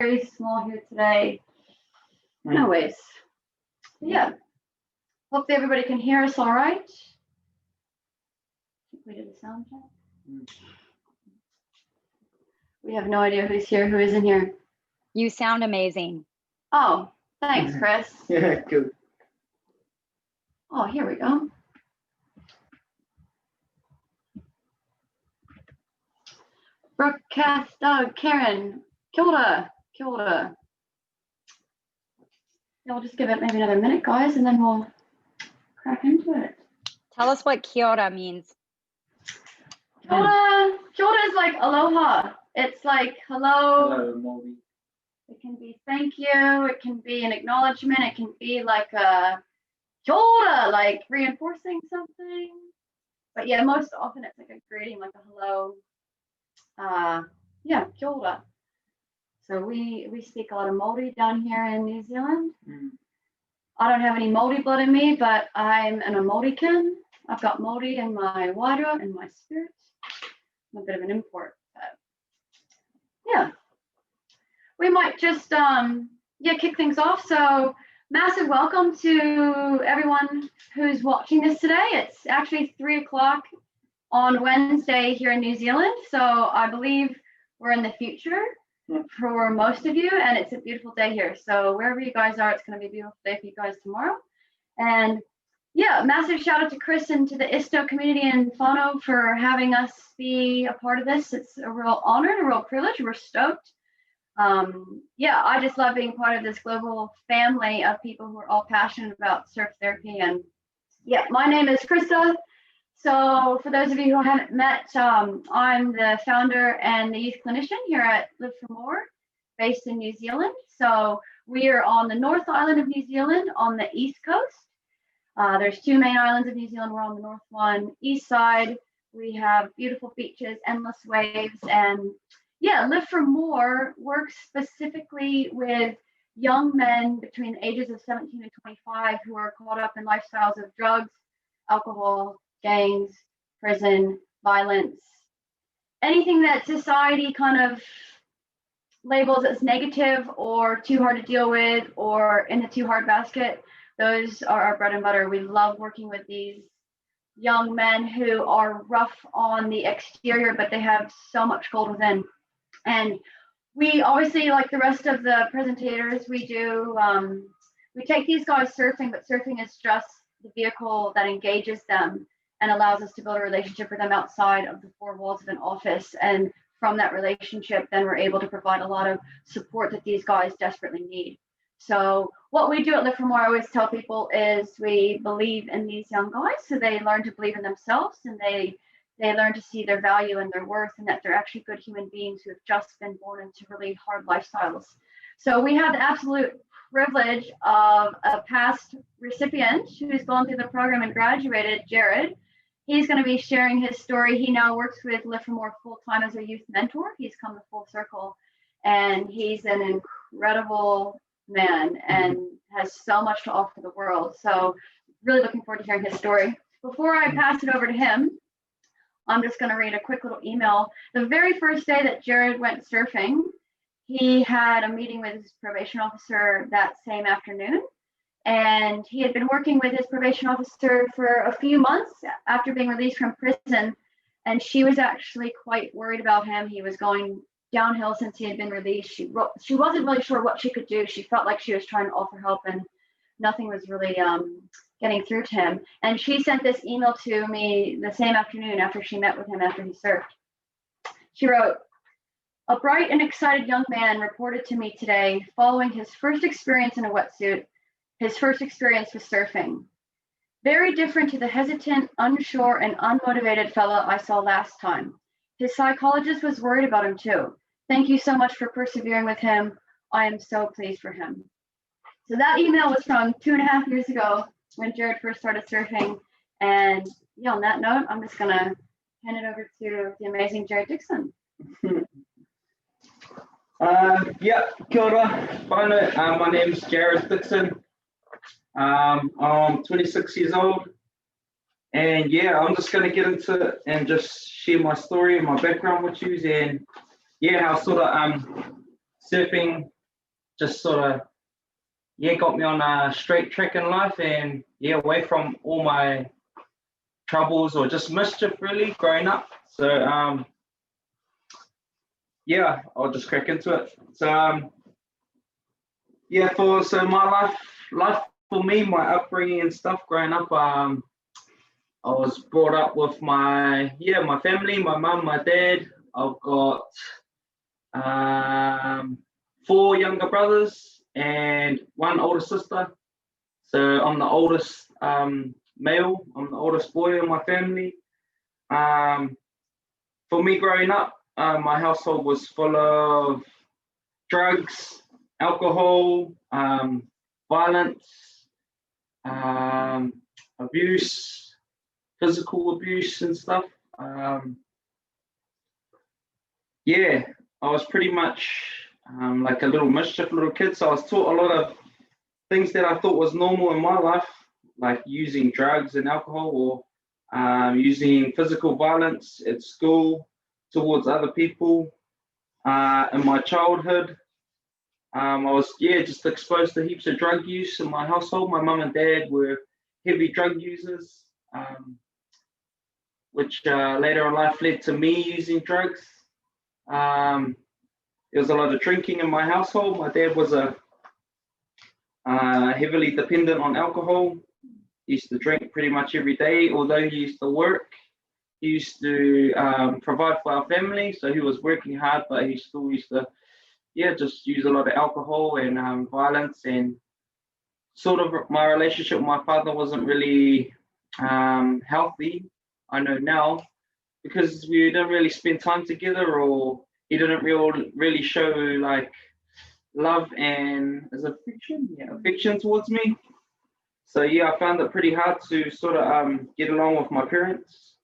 very small here today. Anyways, yeah. Hopefully everybody can hear us all right. We did a sound check. We have no idea who's here, who isn't here. You sound amazing. Oh, thanks, Chris. Yeah, good. Oh, here we go. Brooke, Kath, Doug, Karen, kia ora, kia ora. Yeah, we'll just give it maybe another minute, guys, and then we'll crack into it. Tell us what kia ora means. Kia ora is like aloha. It's like hello. Hello, Molly. It can be thank you. It can be an acknowledgement. It can be like a kia ora, like reinforcing something. But yeah, most often it's like a greeting, like a hello. Yeah, kia ora. So we speak a lot of Māori down here in New Zealand. I don't have any Māori blood in me, but I'm an Māorican. I've got Māori in my waira and my spirit. I'm a bit of an import, but yeah. We might just kick things off. So massive welcome to everyone who's watching this today. It's actually 3 o'clock on Wednesday here in New Zealand. So I believe we're in the future for most of you, and it's a beautiful day here. So wherever you guys are, it's going to be a beautiful day for you guys tomorrow. And yeah, massive shout out to Chris and to the Isto community in Whānau for having us be a part of this. It's a real honor and a real privilege. We're stoked. Yeah, I just love being part of this global family of people who are all passionate about surf therapy. And yeah, my name is Krista. So for those of you who haven't met, I'm the founder and the youth clinician here at Live for More, based in New Zealand. So we are on the North Island of New Zealand on the East Coast. There's 2 main islands of New Zealand. We're on the north one, east side. We have beautiful beaches, endless waves, and yeah, Live for More works specifically with young men between the ages of 17 and 25 who are caught up in lifestyles of drugs, alcohol, gangs, prison, violence, anything that society kind of labels as negative or too hard to deal with or in the too hard basket. Those are our bread and butter. We love working with these young men who are rough on the exterior, but they have so much gold within. And we obviously, like the rest of the presentators, we take these guys surfing, but surfing is just the vehicle that engages them and allows us to build a relationship with them outside of the 4 walls of an office. And from that relationship, then we're able to provide a lot of support that these guys desperately need. So what we do at Live for More, I always tell people, is we believe in these young guys so they learn to believe in themselves, and they learn to see their value and their worth, and that they're actually good human beings who have just been born into really hard lifestyles. So we have the absolute privilege of a past recipient who's gone through the program and graduated, Jared. He's going to be sharing his story. He now works with Live for More full-time as a youth mentor. He's come the full circle, and he's an incredible man and has so much to offer the world. So really looking forward to hearing his story. Before I pass it over to him, I'm just going to read a quick little email. The very first day that Jared went surfing, he had a meeting with his probation officer that same afternoon. And he had been working with his probation officer for a few months after being released from prison. And she was actually quite worried about him. He was going downhill since he had been released. She wasn't really sure what she could do. She felt like she was trying to offer help and nothing was really getting through to him. And she sent this email to me the same afternoon after she met with him after he surfed. She wrote, "A bright and excited young man reported to me today following his first experience in a wetsuit, his first experience with surfing. Very different to the hesitant, unsure, and unmotivated fella I saw last time. His psychologist was worried about him too. Thank you so much for persevering with him. I am so pleased for him." So that email was from 2.5 years ago when Jared first started surfing. And yeah, on that note, I'm just gonna hand it over to the amazing Jared Dixon. Yeah, kia ora, whānau. My name is Jared Dixon. I'm 26 years old. And yeah, I'm just going to get into it and just share my story and my background with you, and yeah, how I sort of surfing just sort of, yeah, got me on a straight track in life, and yeah, away from all my troubles or just mischief really growing up. So yeah, I'll just crack into it. So yeah, so my life for me, my upbringing and stuff growing up, I was brought up with my family, my mum, my dad. I've got 4 younger brothers and 1 older sister. So I'm the oldest male. I'm the oldest boy in my family. For me growing up, my household was full of drugs, alcohol, violence, abuse, physical abuse and stuff. Yeah, I was pretty much like a little mischief little kid. So I was taught a lot of things that I thought was normal in my life, like using drugs and alcohol, or using physical violence at school towards other people. In my childhood, I was just exposed to heaps of drug use in my household. My mum and dad were heavy drug users, which later in life led to me using drugs. There was a lot of drinking in my household. My dad was heavily dependent on alcohol. He used to drink pretty much every day. Although he used to work, he used to provide for our family. So he was working hard, but he still used to, just use a lot of alcohol and violence. And sort of my relationship with my father wasn't really healthy, I know now, because we didn't really spend time together, or he didn't really show like love and affection towards me. So I found it pretty hard to sort of get along with my parents,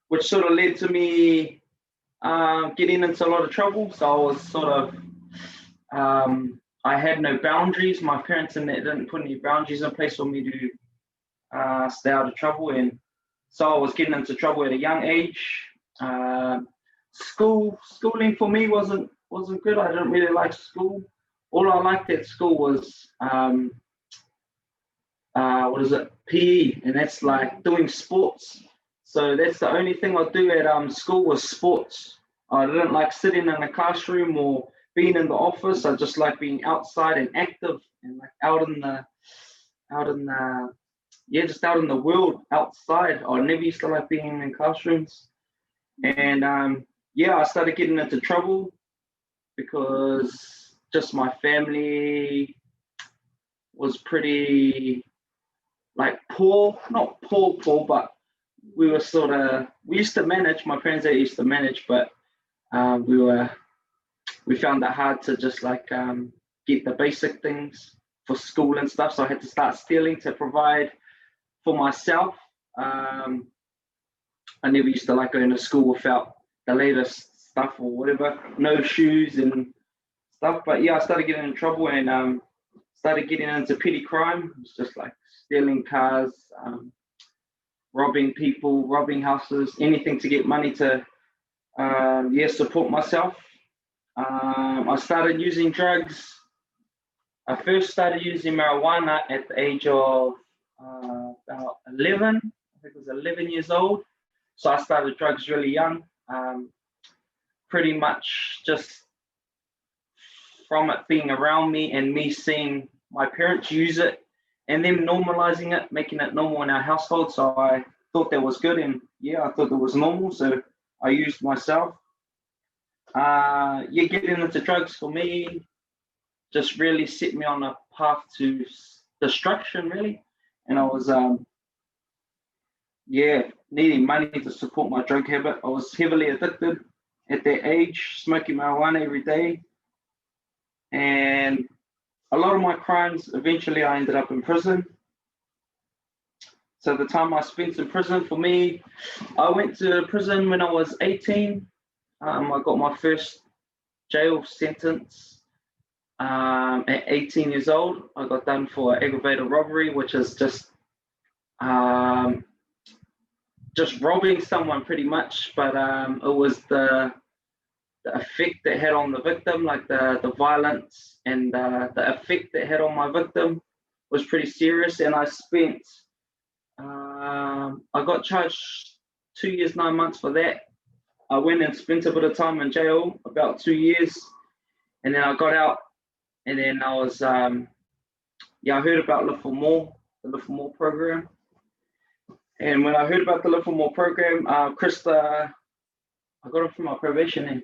which sort of led to me getting into a lot of trouble. So I was sort of I had no boundaries. My parents didn't put any boundaries in place for me to stay out of trouble, and so I was getting into trouble at a young age. Schooling for me wasn't good. I didn't really like school. All I liked at school was PE, and that's like doing sports. So that's the only thing I do at school was sports. I didn't like sitting in a classroom or being in the office. I just like being outside and active, and like out in the just out in the world outside. I never used to like being in classrooms. And I started getting into trouble because just my family was pretty like poor, not poor, but we used to manage. My parents used to manage, but we found it hard to just like get the basic things for school and stuff. So I had to start stealing to provide for myself. I never used to like going to school without the latest stuff or whatever, no shoes and stuff. But I started getting in trouble and started getting into petty crime. It's just like stealing cars, robbing people, robbing houses, anything to get money to support myself. I started using drugs. I first started using marijuana at the age of about 11. I think I was 11 years old. So I started drugs really young, pretty much just from it being around me and me seeing my parents use it and them normalizing it, making it normal in our household. So I thought that was good, and I thought it was normal. So I used myself. Getting into drugs for me just really set me on a path to destruction, really. And I was needing money to support my drug habit. I was heavily addicted at that age, smoking marijuana every day. And a lot of my crimes, eventually I ended up in prison. So the time I spent in prison, for me, I went to prison when I was 18. I got my first jail sentence at 18 years old. I got done for aggravated robbery, which is just robbing someone pretty much, but it was the effect it had on the victim, like the violence and the effect it had on my victim was pretty serious. And I spent, I got charged 2 years, 9 months for that. I went and spent a bit of time in jail, about 2 years, and then I got out, and then I was, I heard about Live for More, the Live for More program. And when I heard about the Live for More program, Krista, I got it from my probation,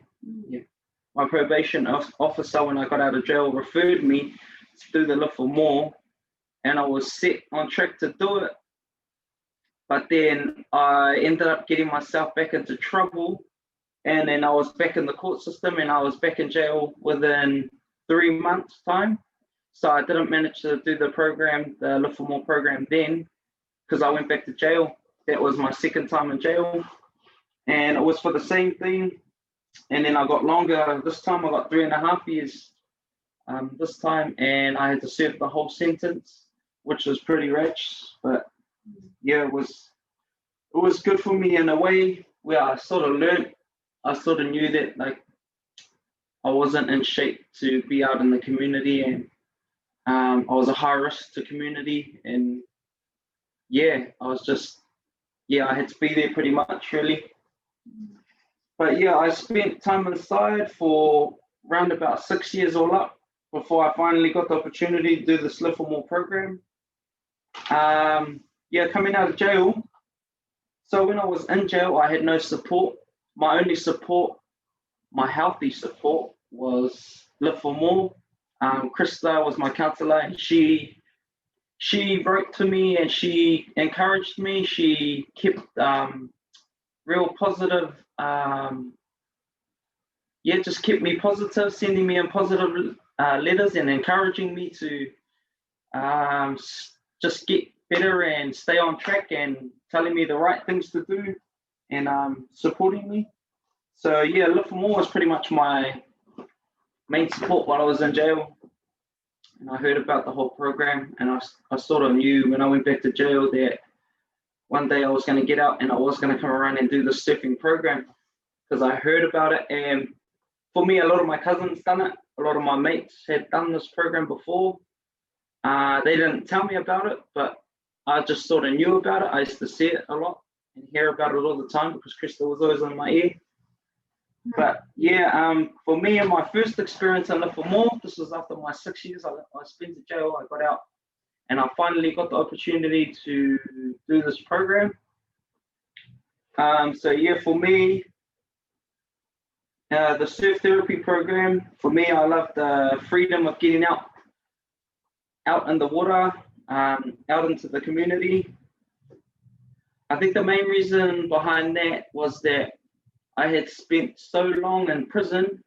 my probation officer, when I got out of jail, referred me to do the Live for More, and I was set on track to do it. But then I ended up getting myself back into trouble, and then I was back in the court system, and I was back in jail within 3 months' time. So I didn't manage to do the program, the Live for More program then, because I went back to jail. That was my second time in jail, and it was for the same thing. And then I got longer. This time I got 3.5 years this time, and I had to serve the whole sentence, which was pretty rich. But yeah, it was good for me in a way where I sort of learned. I sort of knew that like I wasn't in shape to be out in the community, and I was a high risk to community, and yeah, I was just, I had to be there pretty much really. But yeah, I spent time inside for around about 6 years all up before I finally got the opportunity to do this Live for More program. Coming out of jail. So when I was in jail, I had no support. My only support, my healthy support, was Live for More. Krista was my counselor, and she wrote to me and she encouraged me. She kept real positive, just kept me positive, sending me in positive letters and encouraging me to just get better and stay on track, and telling me the right things to do, and supporting me. So yeah, Live for More was pretty much my main support while I was in jail. And I heard about the whole program, and I sort of knew when I went back to jail that one day I was going to get out and I was going to come around and do the surfing program, because I heard about it. And for me, a lot of my cousins done it. A lot of my mates had done this program before. They didn't tell me about it, but I just sort of knew about it. I used to see it a lot and hear about it all the time because Krista was always in my ear. But yeah, for me and my first experience in Live for More, this was after my 6 years. I spent in jail, I got out, and I finally got the opportunity to do this program. So yeah, for me, the surf therapy program, for me, I love the freedom of getting out in the water, out into the community. I think the main reason behind that was that I had spent so long in prison.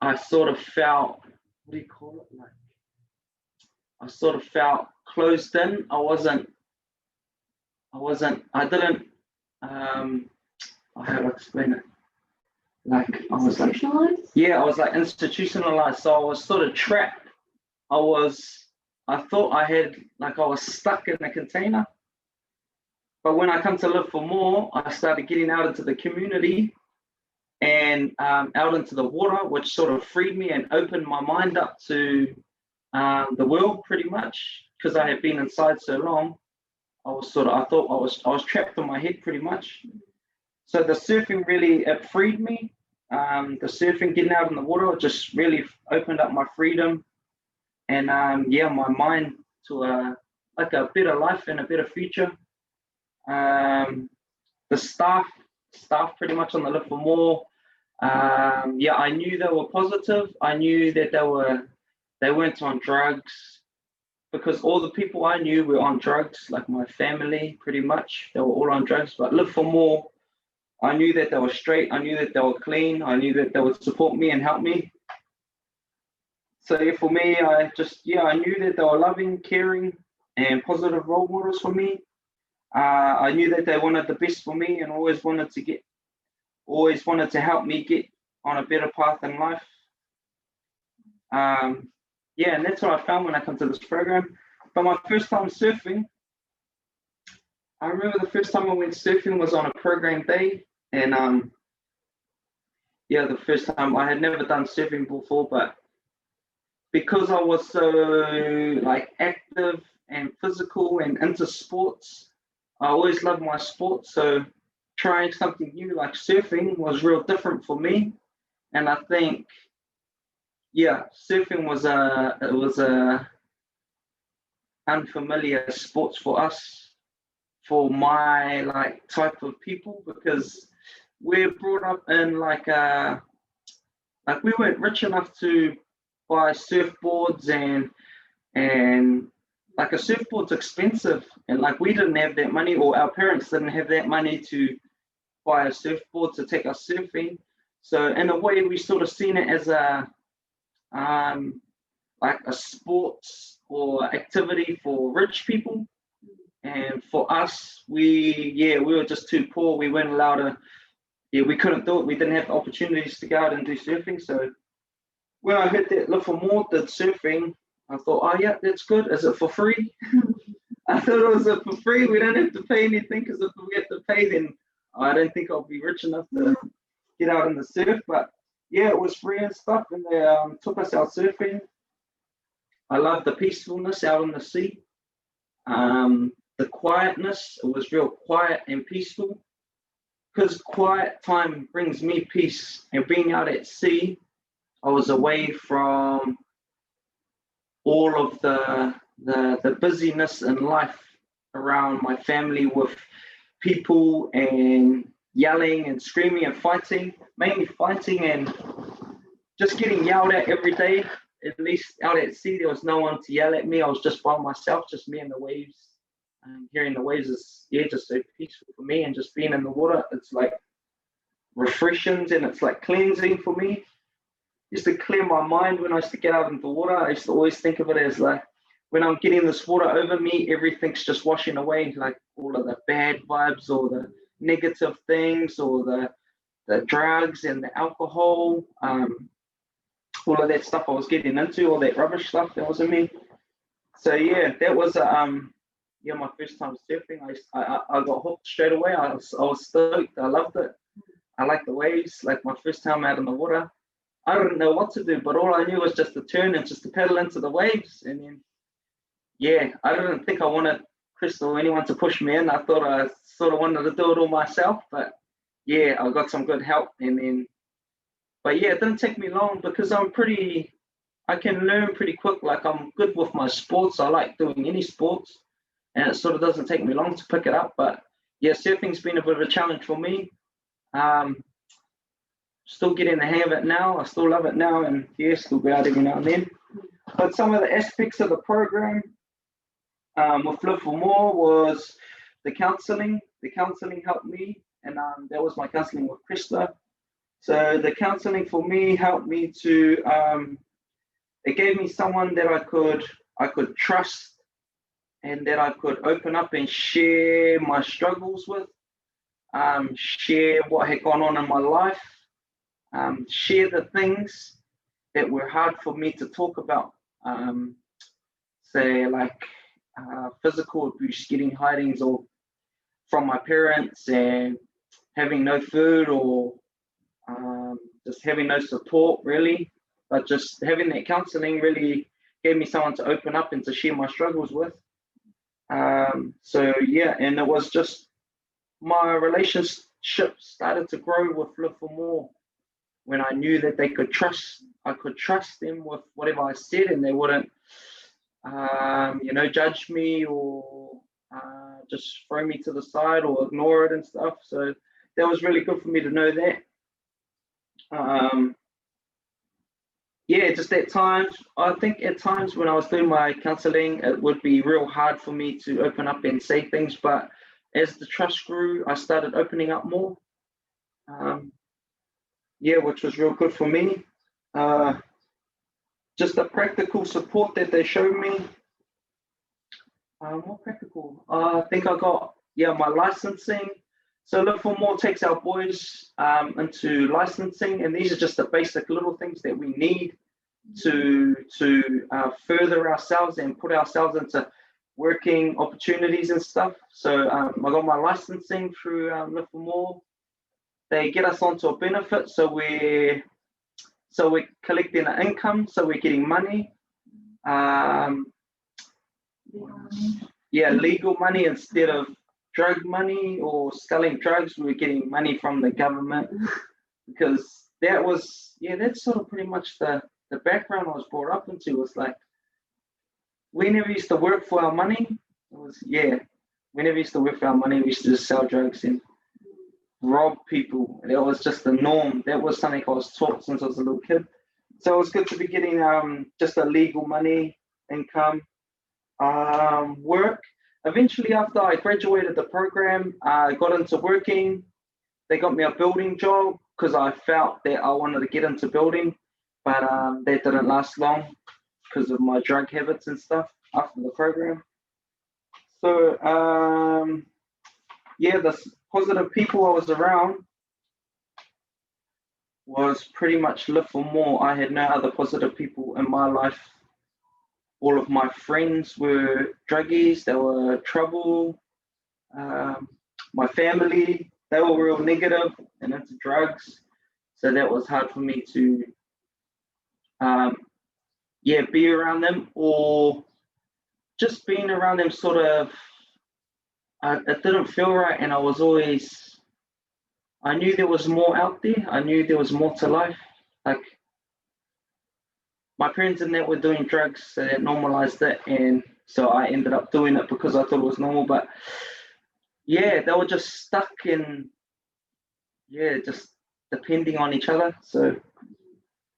I sort of felt, I sort of felt closed in. I didn't, how to explain it? Like, I was like, I was like institutionalized. So I was sort of trapped. I thought I was stuck in a container. But when I come to Live for More, I started getting out into the community and out into the water, which sort of freed me and opened my mind up to the world pretty much, because I had been inside so long. I thought I was trapped in my head pretty much. So the surfing really, it freed me. The surfing, getting out in the water, just really opened up my freedom and my mind to a better life and a better future. The staff pretty much on the Live for More, I knew they were positive. I knew that they weren't on drugs, because all the people I knew were on drugs, like my family pretty much. They were all on drugs. But Live for More, I knew that they were straight. I knew that they were clean. I knew that they would support me and help me. So yeah, for me, I knew that they were loving, caring, and positive role models for me. I knew that they wanted the best for me and always wanted to help me get on a better path in life. And that's what I found when I come to this program. But my first time surfing, I remember the first time I went surfing was on a program day, and yeah, the first time I had never done surfing before, but because I was so like active and physical and into sports, I always loved my sports. So trying something new like surfing was real different for me. And I think, yeah, surfing was a unfamiliar sports for us, for my like type of people, because we're brought up in like we weren't rich enough to buy surfboards, and like a surfboard's expensive, and like we didn't have that money, or our parents didn't have that money to buy a surfboard to take us surfing. So in a way we sort of seen it as a like a sports or activity for rich people. And for us, we were just too poor. We weren't allowed to, we couldn't do it. We didn't have the opportunities to go out and do surfing. So when I heard that Livermore did surfing, I thought, oh yeah, that's good. Is it for free? I thought it was for free. We don't have to pay anything, because if we have to pay, then I don't think I'll be rich enough to get out in the surf. But yeah, it was free and stuff, and they took us out surfing. I love the peacefulness out in the sea. The quietness, it was real quiet and peaceful, because quiet time brings me peace. And being out at sea, I was away from all of the busyness in life around my family, with people and yelling and screaming and fighting, mainly fighting and just getting yelled at every day. At least out at sea, there was no one to yell at me. I was just by myself, just me and the waves. Hearing the waves is just so peaceful for me, and just being in the water, it's like refreshing, and it's like cleansing for me. Just to clear my mind when I used to get out into the water. I used to always think of it as like, when I'm getting this water over me, everything's just washing away, like all of the bad vibes or the negative things or the drugs and the alcohol, all of that stuff I was getting into, all that rubbish stuff that was in me. So yeah, that was my first time surfing. I got hooked straight away. I was stoked. I loved it. I liked the waves. Like my first time out in the water, I didn't know what to do, but all I knew was just to turn and just to paddle into the waves. And then, yeah, I didn't think I wanted Chris or anyone to push me in. I thought I sort of wanted to do it all myself, but yeah, I got some good help. And then, but yeah, it didn't take me long, because I can learn pretty quick. Like I'm good with my sports. I like doing any sports, and it sort of doesn't take me long to pick it up. But yeah, surfing's been a bit of a challenge for me. Still getting the hang of it now. I still love it now, and yeah, still go out every now and then. But some of the aspects of the program with Live for More was the counselling. The counselling helped me, and that was my counselling with Krista. So the counselling for me helped me to. It gave me someone that I could trust, and that I could open up and share my struggles with, share what had gone on in my life, share the things that were hard for me to talk about, say like physical abuse, getting hidings or from my parents, and having no food, or just having no support really. But just having that counselling really gave me someone to open up and to share my struggles with. So yeah, and it was just my relationship started to grow with Live for More when I knew that I could trust them with whatever I said, and they wouldn't, judge me or just throw me to the side or ignore it and stuff. So that was really good for me to know that. Just at times, I think at times when I was doing my counselling, it would be real hard for me to open up and say things. But as the trust grew, I started opening up more. Which was real good for me. Just the practical support that they showed me. More practical. I think I got my licensing. So Live for More takes our boys into licensing, and these are just the basic little things that we need to further ourselves and put ourselves into working opportunities and stuff. So I got my licensing through Live for More. they get us onto a benefit, so we're collecting an income, so we're getting money. Legal money instead of drug money or selling drugs. We're getting money from the government, because that's sort of pretty much the background I was brought up into. Was like, we never used to work for our money. We never used to work for our money. We used to just sell drugs and rob people. That was just the norm. That was something I was taught since I was a little kid. So it was good to be getting just a legal money income, work. Eventually, after I graduated the program, I got into working. They got me a building job because I felt that I wanted to get into building, but that didn't last long because of my drug habits and stuff after the program. So the positive people I was around was pretty much live for more. I had no other positive people in my life. All of my friends were druggies, they were trouble. My family, they were real negative and into drugs. So that was hard for me to be around them, or just being around them sort of, it didn't feel right. And I knew there was more out there. I knew there was more to life. Like, my parents and that were doing drugs, so that normalized it, and so I ended up doing it because I thought it was normal. But they were just stuck in, just depending on each other. So,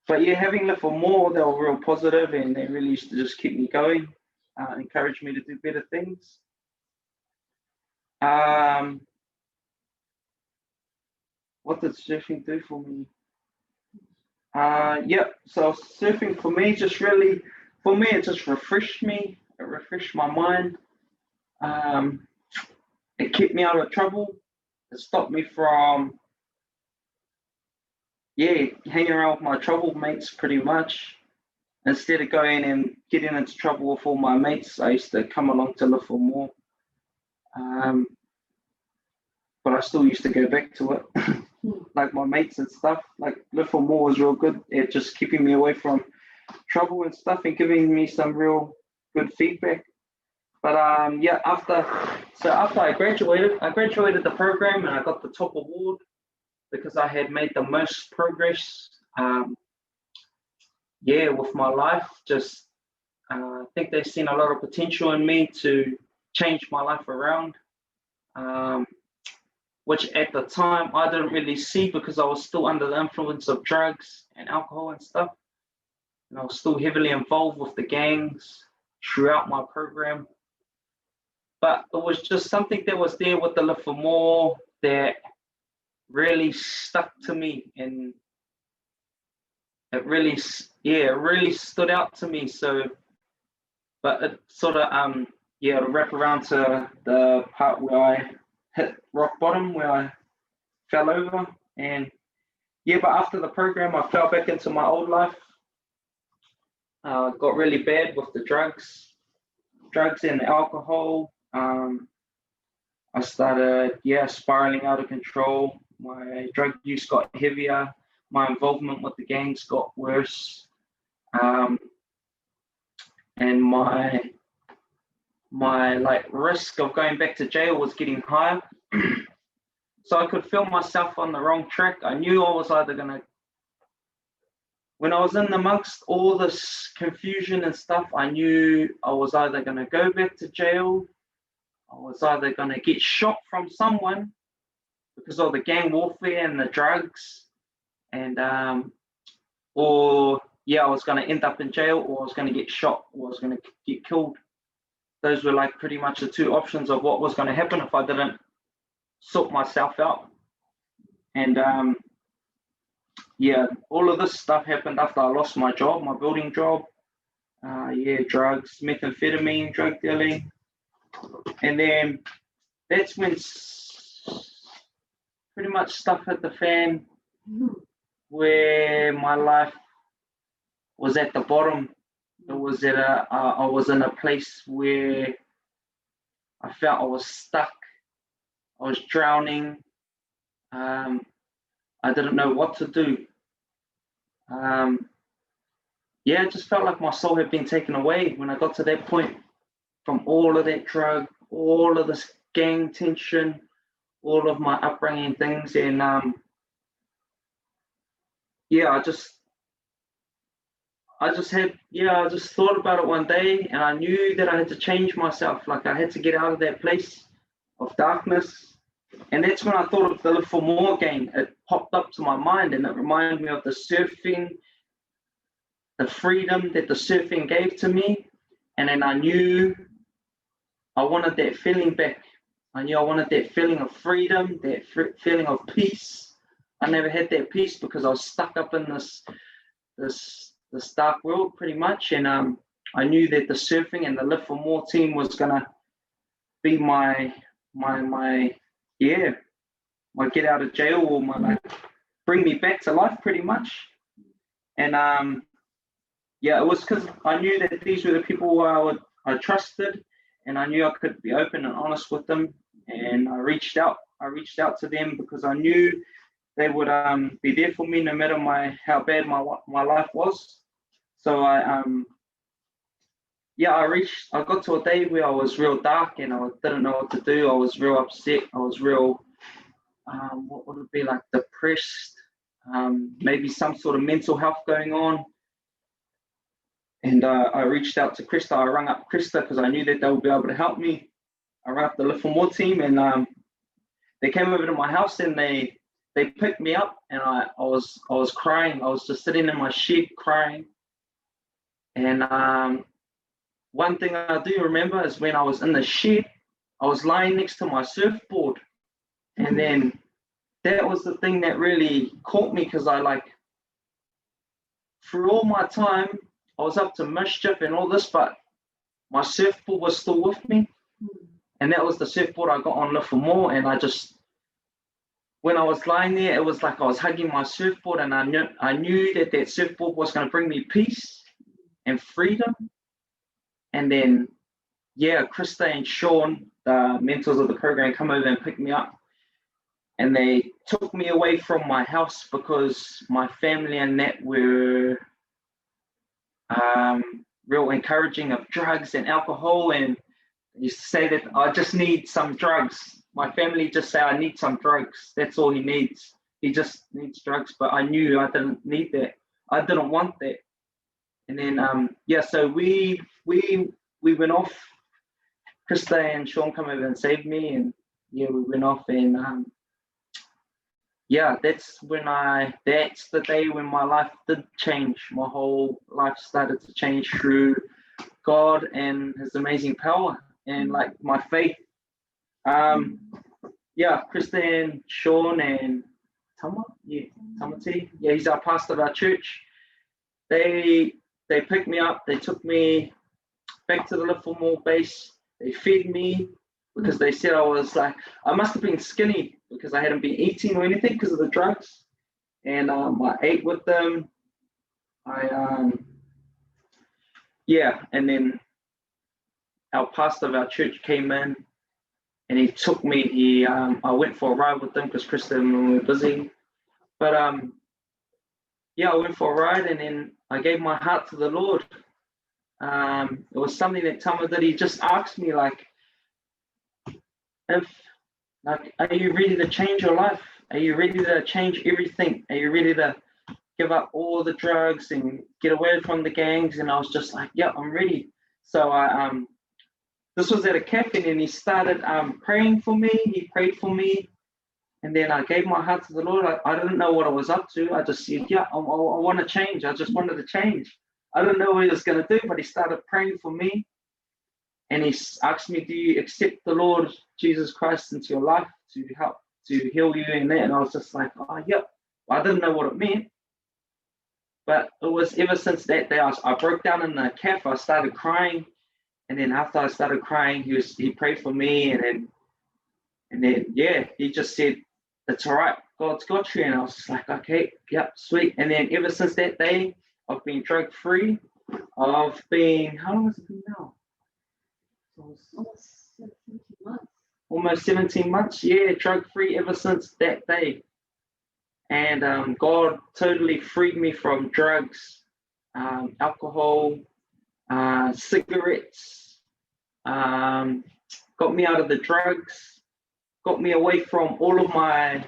but having lived for more, they were real positive, and they really used to just keep me going, encourage me to do better things. What did surfing do for me? So surfing for me, it just refreshed me. It refreshed my mind. It kept me out of trouble. It stopped me from, hanging around with my trouble mates pretty much. Instead of going and getting into trouble with all my mates, I used to come along to live for more. But I still used to go back to it. Like my mates and stuff, like live for more was real good at just keeping me away from trouble and stuff and giving me some real good feedback. But after I graduated the program, and I got the top award because I had made the most progress with my life. Just I think they've seen a lot of potential in me to change my life around. Which at the time I didn't really see because I was still under the influence of drugs and alcohol and stuff. And I was still heavily involved with the gangs throughout my program. But it was just something that was there with the Live for More that really stuck to me, and it really stood out to me. So, but it sort of to wrap around to the part where I hit rock bottom, where I fell over, and but after the program I fell back into my old life. Got really bad with the drugs and alcohol. I started spiraling out of control. My drug use got heavier. My involvement with the gangs got worse, and my risk of going back to jail was getting higher. So I could feel myself on the wrong track. I knew I was either gonna, when I was in amongst all this confusion and stuff, I knew I was either gonna go back to jail, I was either gonna get shot from someone because of the gang warfare and the drugs, and or I was gonna end up in jail, or I was gonna get shot, or I was gonna get killed. Those were like pretty much the two options of what was going to happen if I didn't sort myself out. And all of this stuff happened after I lost my job, my building job. Drugs, methamphetamine, drug dealing. And then that's when pretty much stuff hit the fan, where my life was at the bottom. It was I was in a place where I felt I was stuck. I was drowning. I didn't know what to do. Yeah, it just felt like my soul had been taken away when I got to that point, from all of that drug, all of this gang tension, all of my upbringing things. And yeah, I just thought about it one day, and I knew that I had to change myself. Like, I had to get out of that place of darkness. And that's when I thought of the Live for More game. It popped up to my mind, and it reminded me of the surfing, the freedom that the surfing gave to me. And then I knew I wanted that feeling back. I knew I wanted that feeling of freedom, that feeling of peace. I never had that peace because I was stuck up in this dark world pretty much. And I knew that the surfing and the Live for More team was gonna be my get out of jail, or my bring me back to life pretty much. And yeah, it was because I knew that these were the people I trusted, and I knew I could be open and honest with them. And I reached out to them because I knew they would be there for me no matter how bad my life was. So I got to a day where I was real dark and I didn't know what to do. I was real upset. I was real what would it be, like depressed, maybe some sort of mental health going on. And I reached out to Krista. I rang up Krista because I knew that they would be able to help me. I rang up the Live for More team, and they came over to my house and they picked me up, and I was crying. I was just sitting in my shed crying. And one thing I do remember is when I was in the shed, I was lying next to my surfboard. And then that was the thing that really caught me, because through all my time, I was up to mischief and all this, but my surfboard was still with me. And that was the surfboard I got on Live for More. And when I was lying there, it was like I was hugging my surfboard, and I knew that surfboard was going to bring me peace and freedom. And then, yeah, Krista and Sean, the mentors of the program, come over and pick me up. And they took me away from my house because my family and that were real encouraging of drugs and alcohol, and used to say that I just need some drugs. My family just say I need some drugs. That's all he needs. He just needs drugs. But I knew I didn't need that. I didn't want that. And then so we went off. Krista and Sean come over and saved me, and yeah, we went off. And that's the day when my life did change. My whole life started to change through God and His amazing power and like my faith. Krista and Sean and Tamati, he's our pastor of our church. They picked me up. They took me back to the Live for More base. They fed me because they said I must have been skinny because I hadn't been eating or anything because of the drugs. And I ate with them. And then our pastor of our church came in and he took me. I went for a ride with them because Krista and we were busy. But I went for a ride, and then I gave my heart to the Lord. It was something that Tama did. He just asked me, are you ready to change your life? Are you ready to change everything? Are you ready to give up all the drugs and get away from the gangs? And I was just like, yeah, I'm ready. So this was at a cafe, and he started praying for me. He prayed for me. And then I gave my heart to the Lord. I didn't know what I was up to. I just said, I want to change. I just wanted to change. I don't know what he was going to do, but he started praying for me. And he asked me, do you accept the Lord Jesus Christ into your life to help, to heal you and that? And I was just like, oh, yep. I didn't know what it meant. But it was ever since that day, I broke down in the cafe. I started crying. And then after I started crying, he prayed for me. And then he just said, it's all right. God's got you. And I was just like, okay, yep, sweet. And then ever since that day, I've been drug free. How long has it been now? Almost 17 months. Almost 17 months, drug free ever since that day. And God totally freed me from drugs, alcohol, cigarettes, got me out of the drugs, got me away from all of my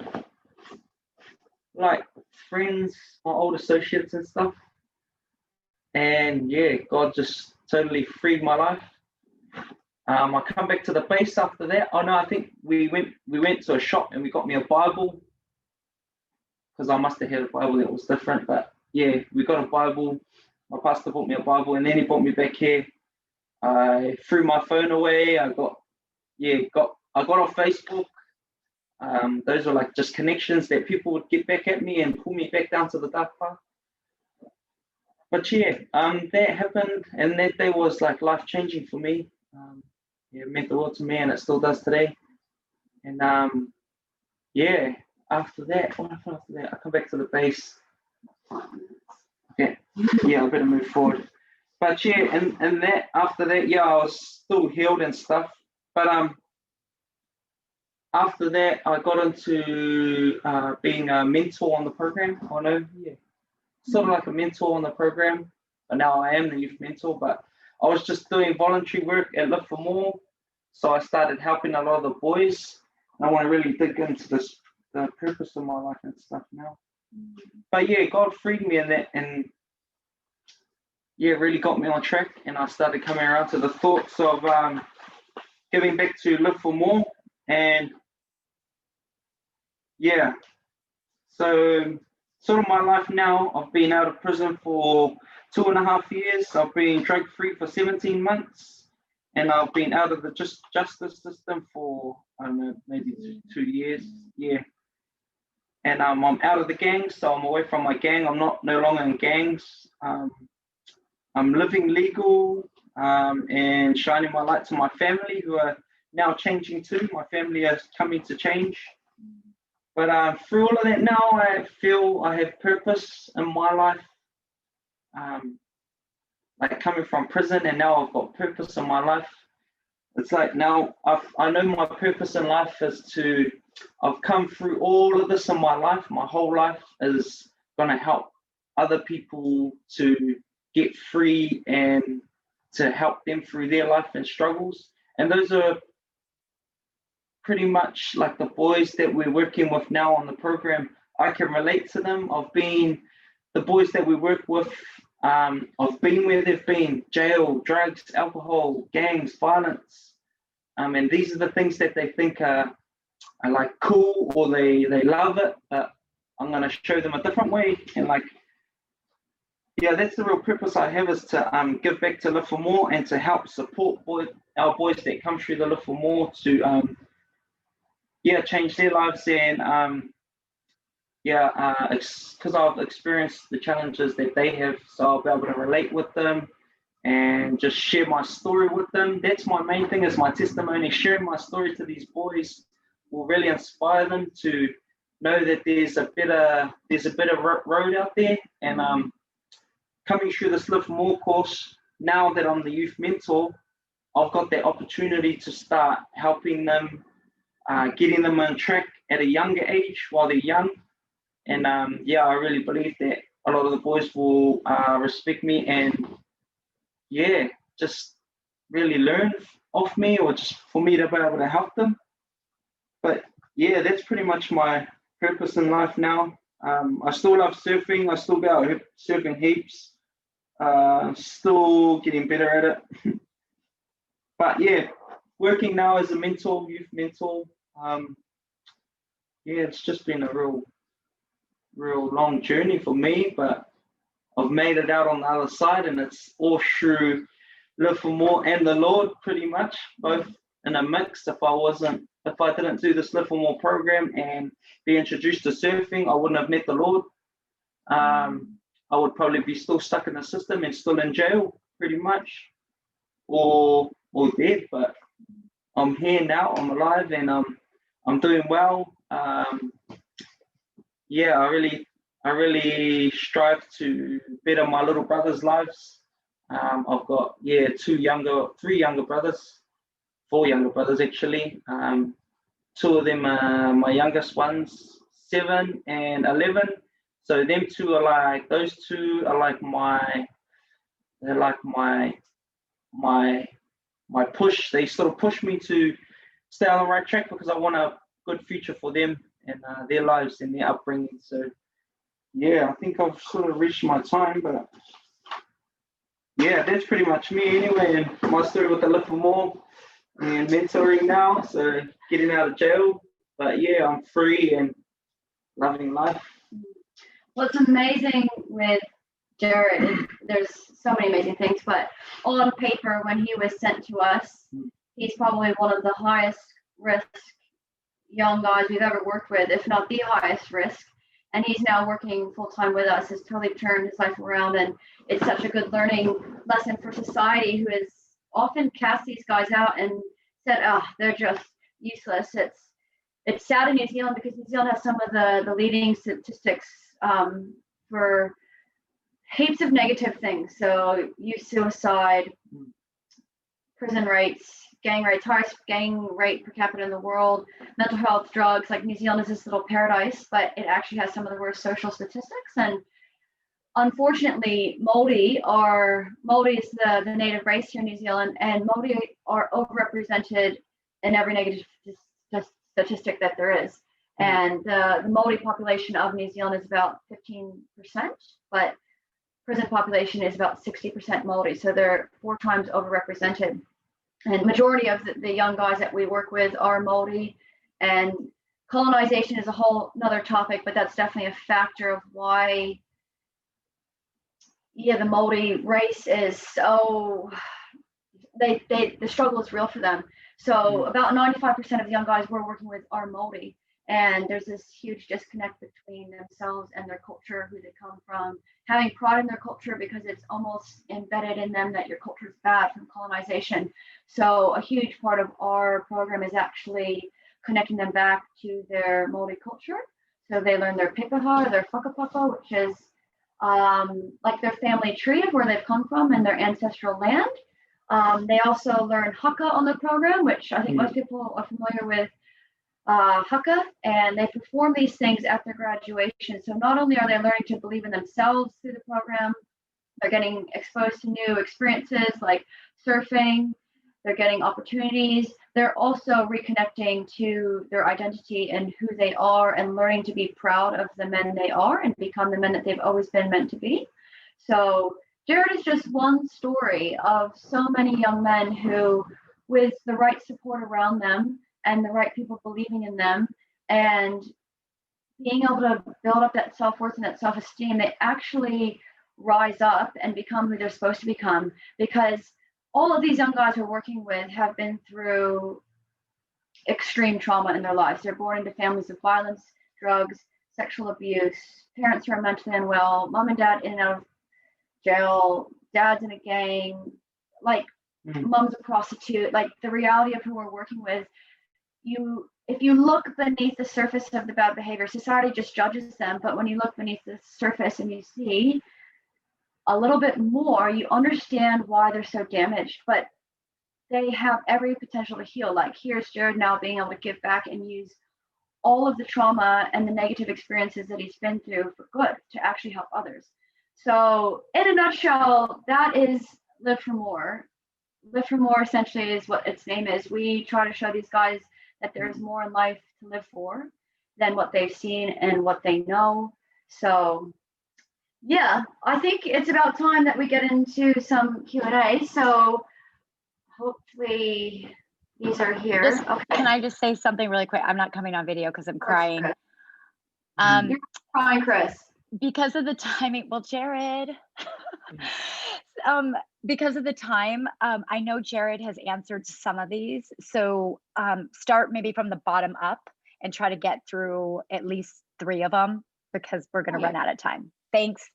like friends, my old associates and stuff. And yeah, God just totally freed my life. I come back to the base after that. Oh no, I think we went to a shop and we got me a Bible, because I must have had a Bible that was different. But yeah, we got a Bible. My pastor bought me a Bible, and then he brought me back here. I threw my phone away. I got off Facebook. Those were like just connections that people would get back at me and pull me back down to the dark path. But yeah, that happened, and that day was like life changing for me. Yeah, it meant the world to me, and it still does today. And yeah, after that, what happened after that? I come back to the base. Okay, yeah, I better move forward. But yeah, and that after that, yeah, I was still healed and stuff. But after that, I got into being a mentor on the program. Oh no, yeah, sort of like a mentor on the program. But now I am the youth mentor. But I was just doing voluntary work at Live for More, so I started helping a lot of the boys. I want to really dig into the purpose of my life and stuff now. But yeah, God freed me in that, and yeah, it really got me on track, and I started coming around to the thoughts of giving back to Live for More. And yeah, so sort of my life now, I've been out of prison for 2.5 years. I've been drug free for 17 months, and I've been out of the justice system for, I don't know, maybe 2 years. Yeah. And I'm out of the gang, so I'm away from my gang. I'm no longer in gangs. I'm living legal, and shining my light to my family, who are now changing too. My family is coming to change. But through all of that now, I feel I have purpose in my life. Like coming from prison, and now I've got purpose in my life. It's like now I know my purpose in life is to, I've come through all of this in my life. My whole life is going to help other people to get free and to help them through their life and struggles. And those are pretty much like the boys that we're working with now on the program. I can relate to them. The boys that we work with, I've been where they've been: jail, drugs, alcohol, gangs, violence. And these are the things that they think are like cool, or they love it, but I'm going to show them a different way. And like, yeah, that's the real purpose I have, is to give back to Live for More and to help support our boys that come through the Live for More to change their lives. And because I've experienced the challenges that they have, so I'll be able to relate with them and just share my story with them. That's my main thing, is my testimony. Sharing my story to these boys will really inspire them to know that there's a better road out there. And coming through this Live for More course, now that I'm the youth mentor, I've got that opportunity to start helping them, getting them on track at a younger age while they're young. And I really believe that a lot of the boys will respect me and just really learn off me, or just for me to be able to help them. But yeah, that's pretty much my purpose in life now. I still love surfing. I still go out surfing heaps. Still getting better at it. But yeah, working now as a mentor, youth mentor. It's just been a real long journey for me, but I've made it out on the other side, and it's all through Live for More and the Lord, pretty much, both in a mix. If I didn't do this Live for More program and be introduced to surfing, I wouldn't have met the Lord. I would probably be still stuck in the system and still in jail, pretty much, or dead. But I'm here now. I'm alive, and I'm doing well. I really strive to better my little brothers' lives. I've got 4 younger brothers actually. 2 of them are my youngest ones, 7 and 11. So them two are like, those two are like they're like my push. They sort of push me to stay on the right track because I want a good future for them and their lives and their upbringing. So yeah, I think I've sort of reached my time, but yeah, that's pretty much me anyway. And my story with the Live for More and mentoring now, so getting out of jail. But yeah, I'm free and loving life. What's amazing with Jared, there's so many amazing things, but on paper, when he was sent to us, he's probably one of the highest risk young guys we've ever worked with, if not the highest risk. And he's now working full time with us. Has totally turned his life around, and it's such a good learning lesson for society, who has often cast these guys out and said, "Oh, they're just useless." It's sad in New Zealand because New Zealand has some of the leading statistics for heaps of negative things. So youth suicide, prison rates, gang rates, highest gang rate per capita in the world, mental health, drugs. Like New Zealand is this little paradise, but it actually has some of the worst social statistics. And unfortunately, Māori is the native race here in New Zealand, and Māori are overrepresented in every negative statistic that there is. And the Māori population of New Zealand is about 15%, but prison population is about 60% Māori. So they're 4 times overrepresented. And majority of the young guys that we work with are Māori, and colonization is a whole another topic, but that's definitely a factor of why, the Māori race is so, the struggle is real for them. So about 95% of the young guys we're working with are Māori, and there's this huge disconnect between themselves and their culture, who they come from, having pride in their culture because it's almost embedded in them that your culture is bad from colonization. So a huge part of our program is actually connecting them back to their Māori culture. So they learn their pepeha, their whakapapa, which is like their family tree of where they've come from and their ancestral land. They also learn haka on the program, which I think most people are familiar with haka, and they perform these things at their graduation. So not only are they learning to believe in themselves through the program, they're getting exposed to new experiences like surfing, they're getting opportunities, they're also reconnecting to their identity and who they are, and learning to be proud of the men they are and become the men that they've always been meant to be. So Jared is just one story of so many young men who, with the right support around them and the right people believing in them and being able to build up that self-worth and that self-esteem, they actually rise up and become who they're supposed to become. Because all of these young guys we're working with have been through extreme trauma in their lives. They're born into families of violence, drugs, sexual abuse, parents who are mentally unwell, mom and dad in and out of jail, dad's in a gang, like mom's a prostitute. Like the reality of who we're working with, if you look beneath the surface of the bad behavior, society just judges them. But when you look beneath the surface and you see a little bit more, you understand why they're so damaged. But they have every potential to heal. Like here's Jared now being able to give back and use all of the trauma and the negative experiences that he's been through for good to actually help others. So in a nutshell, that is Live for More. Live for More essentially is what its name is. We try to show these guys that there's more in life to live for than what they've seen and what they know. So yeah, I think it's about time that we get into some Q&A. So hopefully these are here. Okay. Can I just say something really quick? I'm not coming on video because I'm crying. You're crying, Chris. Because of the timing, well, Jared, because of the time, I know Jared has answered some of these. So start maybe from the bottom up and try to get through at least 3 of them because we're going to run out of time. Thanks.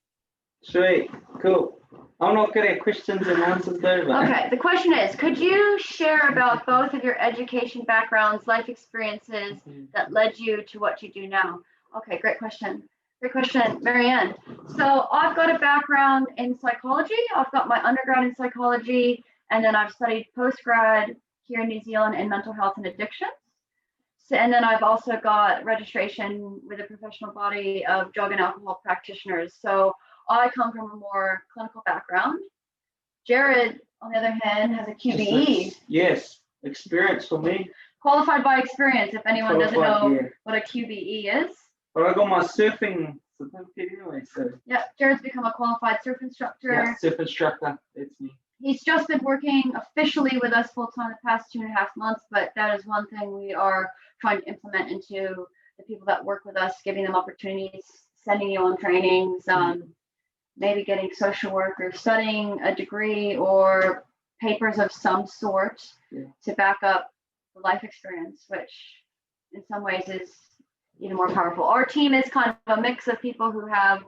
Sweet, cool. I'm not good at questions and answers though. But... Okay, the question is, could you share about both of your education backgrounds, life experiences that led you to what you do now? Okay, great question. Great question, Marianne. So I've got a background in psychology. I've got my undergrad in psychology, and then I've studied postgrad here in New Zealand in mental health and addictions. And then I've also got registration with a professional body of drug and alcohol practitioners. So I come from a more clinical background. Jared, on the other hand, has a QBE. Yes, experience for me. Qualified by experience, if anyone doesn't know Yeah. what a QBE is. But I got my surfing certificate anyway, so. Yeah, Jared's become a qualified surf instructor. Yeah, surf instructor, that's me. He's just been working officially with us full time the past 2.5 months, but that is one thing we are trying to implement into the people that work with us, giving them opportunities, sending you on trainings, maybe getting social work or studying a degree or papers of some sort to back up the life experience, which in some ways is even more powerful. Our team is kind of a mix of people who have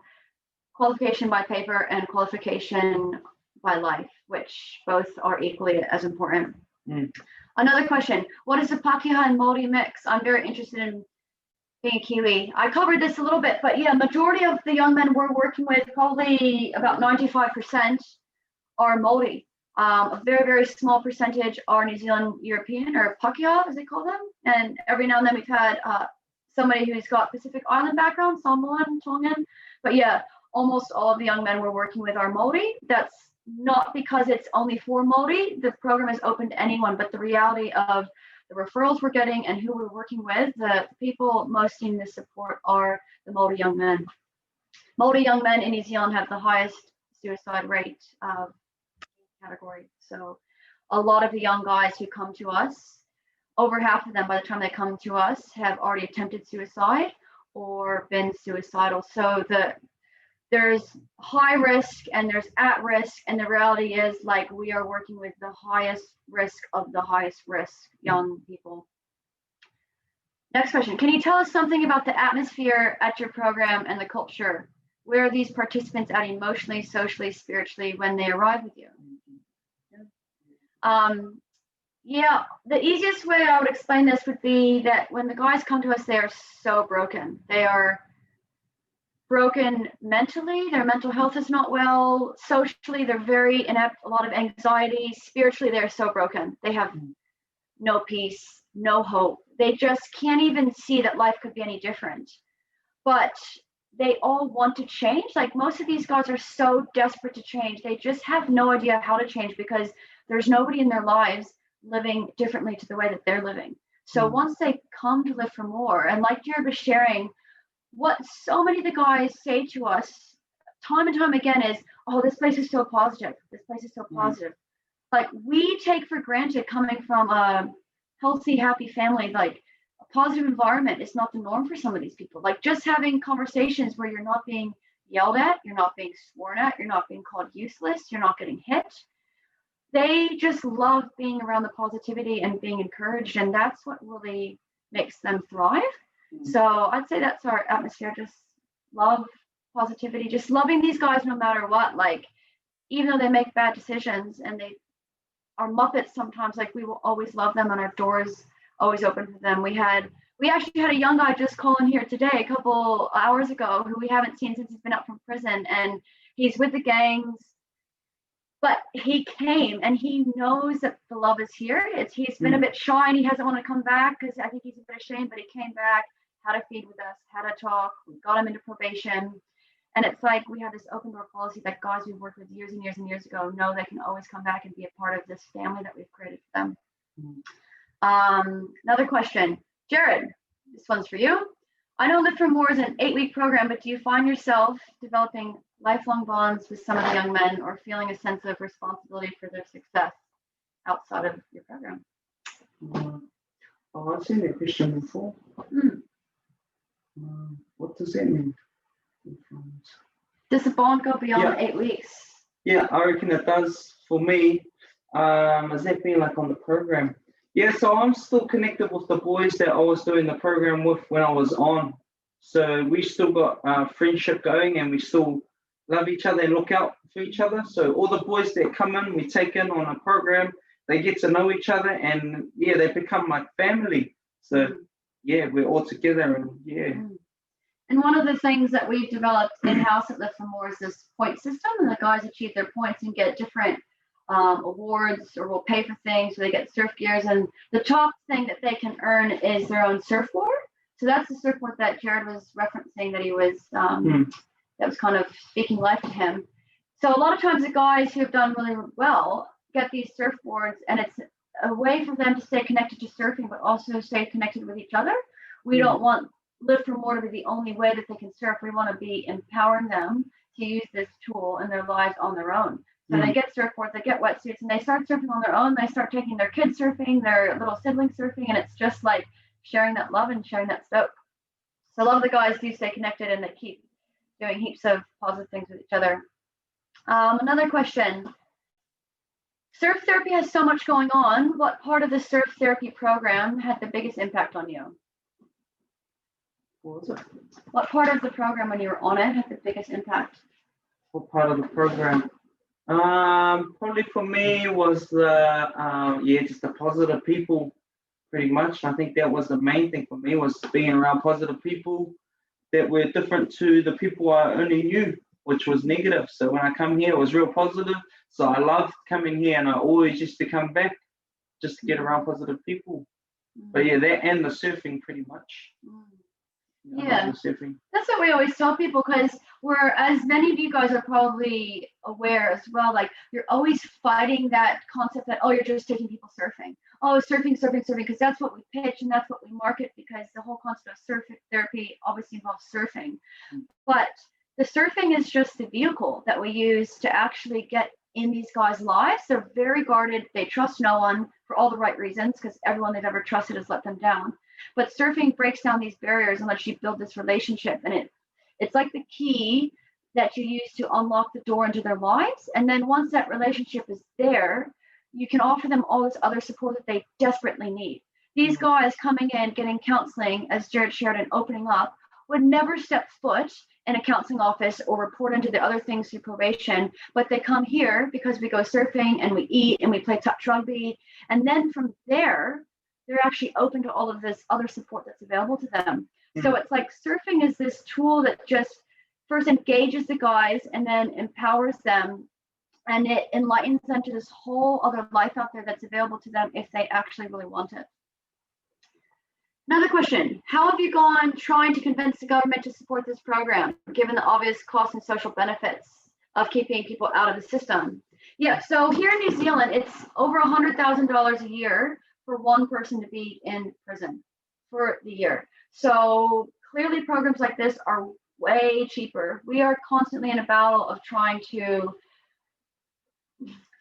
qualification by paper and qualification by life, which both are equally as important. Another question, what is the Pakeha and Māori mix? I'm very interested in being Kiwi. I covered this a little bit, but yeah, majority of the young men we're working with, probably about 95% are Māori. A very, very small percentage are New Zealand European, or Pakeha as they call them. And every now and then we've had somebody who's got Pacific Island background, Samoan, Tongan. But yeah, almost all of the young men we're working with are Māori. That's not because it's only for Māori. The program is open to anyone, but the reality of the referrals we're getting and who we're working with, the people most needing the support are the Māori young men. Māori young men in New Zealand have the highest suicide rate category. So a lot of the young guys who come to us, over half of them by the time they come to us have already attempted suicide or been suicidal. So there's high risk and there's at risk, and the reality is, like, we are working with the highest risk of the highest risk young people. Next question, can you tell us something about the atmosphere at your program and the culture? Where are these participants at emotionally, socially, spiritually when they arrive with you? Yeah, the easiest way I would explain this would be that when the guys come to us, they are so broken. They are broken mentally, their mental health is not well. Socially, they're very inept, a lot of anxiety. Spiritually, they're so broken. They have no peace, no hope. They just can't even see that life could be any different. But they all want to change. Like, most of these guys are so desperate to change. They just have no idea how to change because there's nobody in their lives living differently to the way that they're living. So once they come to Live for More, and like Jared was sharing, what so many of the guys say to us time and time again is, oh, this place is so positive. This place is so positive. Like, we take for granted, coming from a healthy, happy family, like a positive environment is not the norm for some of these people. Like, just having conversations where you're not being yelled at, you're not being sworn at, you're not being called useless, you're not getting hit. They just love being around the positivity and being encouraged, and that's what really makes them thrive. So I'd say that's our atmosphere, just love, positivity, just loving these guys no matter what. Like, even though they make bad decisions and they are Muppets sometimes, like, we will always love them and our doors always open for them. We actually had a young guy just call in here today, a couple hours ago, who we haven't seen since he's been out from prison, and he's with the gangs. But he came and he knows that the love is here. He's been a bit shy and he hasn't wanted to come back because I think he's a bit ashamed, but he came back, had a feed with us, had a talk, we got him into probation. And it's like we have this open door policy that guys we've worked with years and years and years ago know they can always come back and be a part of this family that we've created for them. Another question, Jared, this one's for you. I know Live for More is an 8-week program, but do you find yourself developing lifelong bonds with some of the young men or feeling a sense of responsibility for their success outside of your program? I've seen that question before. What does that mean? Does the bond go beyond 8 weeks? Yeah, I reckon it does for me. Has that been like on the program? Yeah, so I'm still connected with the boys that I was doing the program with when I was on. So we still got friendship going, and we still love each other and look out for each other. So all the boys that come in, we take in on a program, they get to know each other, and yeah, they become like family. So yeah, we're all together, and yeah. And one of the things that we've developed in-house at Live for More is this point system, and the guys achieve their points and get different awards, or we'll pay for things so they get surf gears. And the top thing that they can earn is their own surfboard. So that's the surfboard that Jared was referencing, that he was that was kind of speaking life to him. So a lot of times the guys who have done really well get these surfboards, and it's a way for them to stay connected to surfing, but also stay connected with each other. We don't want Live for More to be the only way that they can surf. We want to be empowering them to use this tool in their lives on their own. So they get surfboards, they get wetsuits, and they start surfing on their own. They start taking their kids surfing, their little siblings surfing, and it's just like sharing that love and sharing that stoke. So a lot of the guys do stay connected, and they keep doing heaps of positive things with each other. Another question. Surf therapy has so much going on. What part of the surf therapy program had the biggest impact on you? What was it? What part of the program when you were on it had the biggest impact? What part of the program? Probably for me was the just the positive people, pretty much. I think that was the main thing for me, was being around positive people that were different to the people I only knew, which was negative. So when I come here, it was real positive. So I loved coming here, and I always used to come back just to get around positive people. But yeah, that and the surfing, pretty much. Yeah, surfing. That's what we always tell people, because we're, as many of you guys are probably aware as well, like you're always fighting that concept that, oh, you're just taking people surfing. Oh, surfing, because that's what we pitch and that's what we market, because the whole concept of surf therapy obviously involves surfing. But the surfing is just the vehicle that we use to actually get in these guys' lives. They're very guarded. They trust no one for all the right reasons, because everyone they've ever trusted has let them down. But surfing breaks down these barriers and lets you build this relationship. And it's like the key that you use to unlock the door into their lives. And then once that relationship is there, you can offer them all this other support that they desperately need. These guys coming in, getting counseling, as Jared shared, and opening up, would never step foot in a counseling office or report into the other things through probation, but they come here because we go surfing and we eat and we play touch rugby. And then from there, they're actually open to all of this other support that's available to them. So it's like surfing is this tool that just first engages the guys and then empowers them, and it enlightens them to this whole other life out there that's available to them if they actually really want it. Another question, how have you gone trying to convince the government to support this program, given the obvious costs and social benefits of keeping people out of the system? Yeah, so here in New Zealand, it's over $100,000 a year for one person to be in prison for the year. So clearly programs like this are way cheaper. We are constantly in a battle of trying to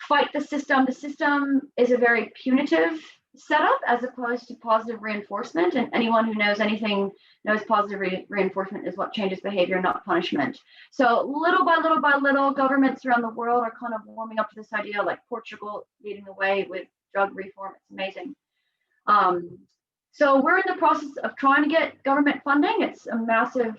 fight the system. The system is a very punitive setup as opposed to positive reinforcement. And anyone who knows anything knows positive reinforcement is what changes behavior, not punishment. So little by little by little, governments around the world are kind of warming up to this idea, like Portugal leading the way with drug reform. It's amazing. So we're in the process of trying to get government funding. It's a massive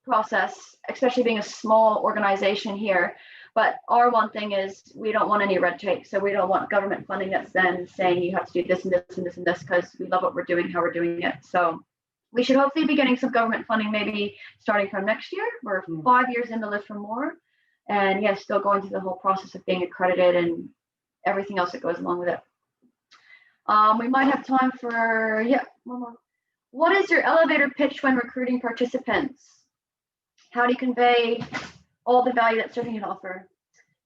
process, especially being a small organization here. But our one thing is we don't want any red tape. So we don't want government funding that's then saying you have to do this and this and this and this, because we love what we're doing, how we're doing it. So we should hopefully be getting some government funding maybe starting from next year. We're 5 years into Live for More. And yes, still going through the whole process of being accredited and everything else that goes along with it. We might have time for, one more. What is your elevator pitch when recruiting participants? How do you convey all the value that surfing can offer?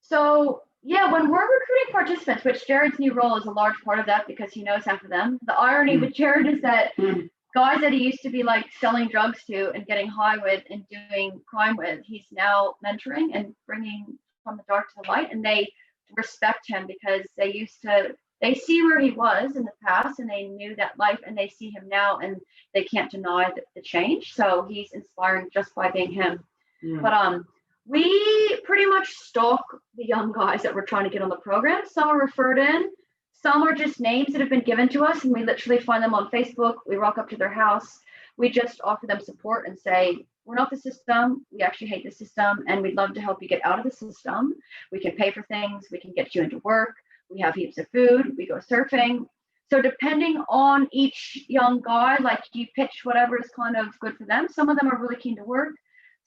So when we're recruiting participants, which Jared's new role is a large part of that because he knows half of them. The irony with Jared is that guys that he used to be like selling drugs to and getting high with and doing crime with, he's now mentoring and bringing from the dark to the light, and they respect him because they see where he was in the past and they knew that life, and they see him now and they can't deny the change. So he's inspiring just by being him. But we pretty much stalk the young guys that we're trying to get on the program. Some are referred in, some are just names that have been given to us, and we literally find them on Facebook. We rock up to their house. We just offer them support and say, we're not the system. We actually hate the system, and we'd love to help you get out of the system. We can pay for things. We can get you into work. We have heaps of food. We go surfing. So depending on each young guy, like you pitch whatever is kind of good for them. Some of them are really keen to work.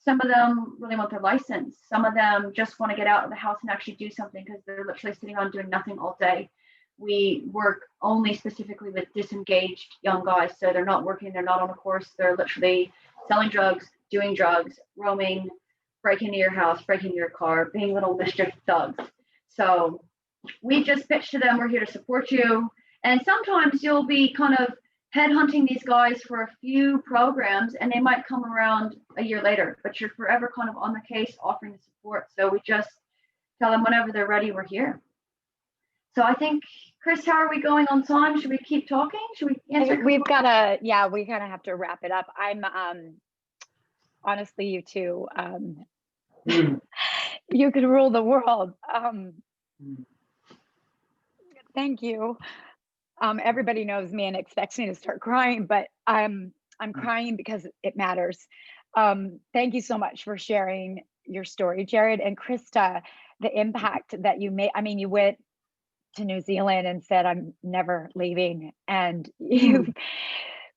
Some of them really want their license. Some of them just want to get out of the house and actually do something because they're literally sitting on doing nothing all day. We work only specifically with disengaged young guys. So they're not working, they're not on a course, they're literally selling drugs, doing drugs, roaming, breaking into your house, breaking into your car, being little mischief thugs. So we just pitch to them, we're here to support you. And sometimes you'll be kind of headhunting these guys for a few programs and they might come around a year later, but you're forever kind of on the case offering the support. So we just tell them whenever they're ready, we're here. So I think, Chris, how are we going on time? Should we keep talking? Should we answer? We've got to, yeah, we kind of have to wrap it up. I'm honestly, you two, you could rule the world. Thank you. Everybody knows me and expects me to start crying, but I'm crying because it matters. Thank you so much for sharing your story, Jared and Krista, the impact that you made. I mean, you went to New Zealand and said, I'm never leaving. And you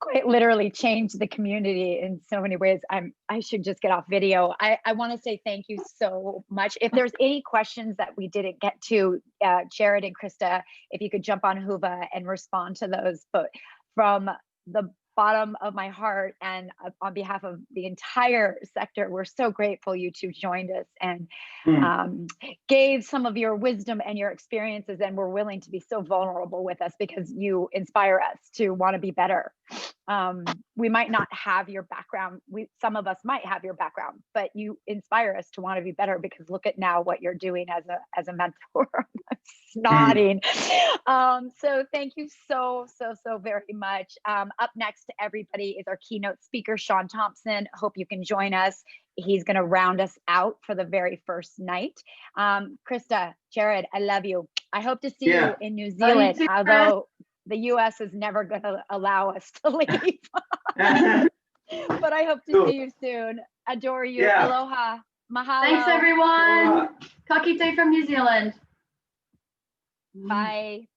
quite literally changed the community in so many ways. I should just get off video. I want to say thank you so much. If there's any questions that we didn't get to, Jared and Krista, if you could jump on Huva and respond to those. But from the bottom of my heart and on behalf of the entire sector, we're so grateful you two joined us and gave some of your wisdom and your experiences, and were willing to be so vulnerable with us because you inspire us to want to be better. We might not have your background. Some of us might have your background, but you inspire us to want to be better because look at now what you're doing as a mentor. Nodding. So thank you so very much. Up next, everybody, is our keynote speaker, Sean Thompson. Hope you can join us. He's going to round us out for the very first night. Krista, Jared, I love you. I hope to see you in New Zealand, although the US is never going to allow us to leave. But I hope to see you soon. Adore you. Aloha. Mahalo. Thanks, everyone. Ka kite from New Zealand. Bye.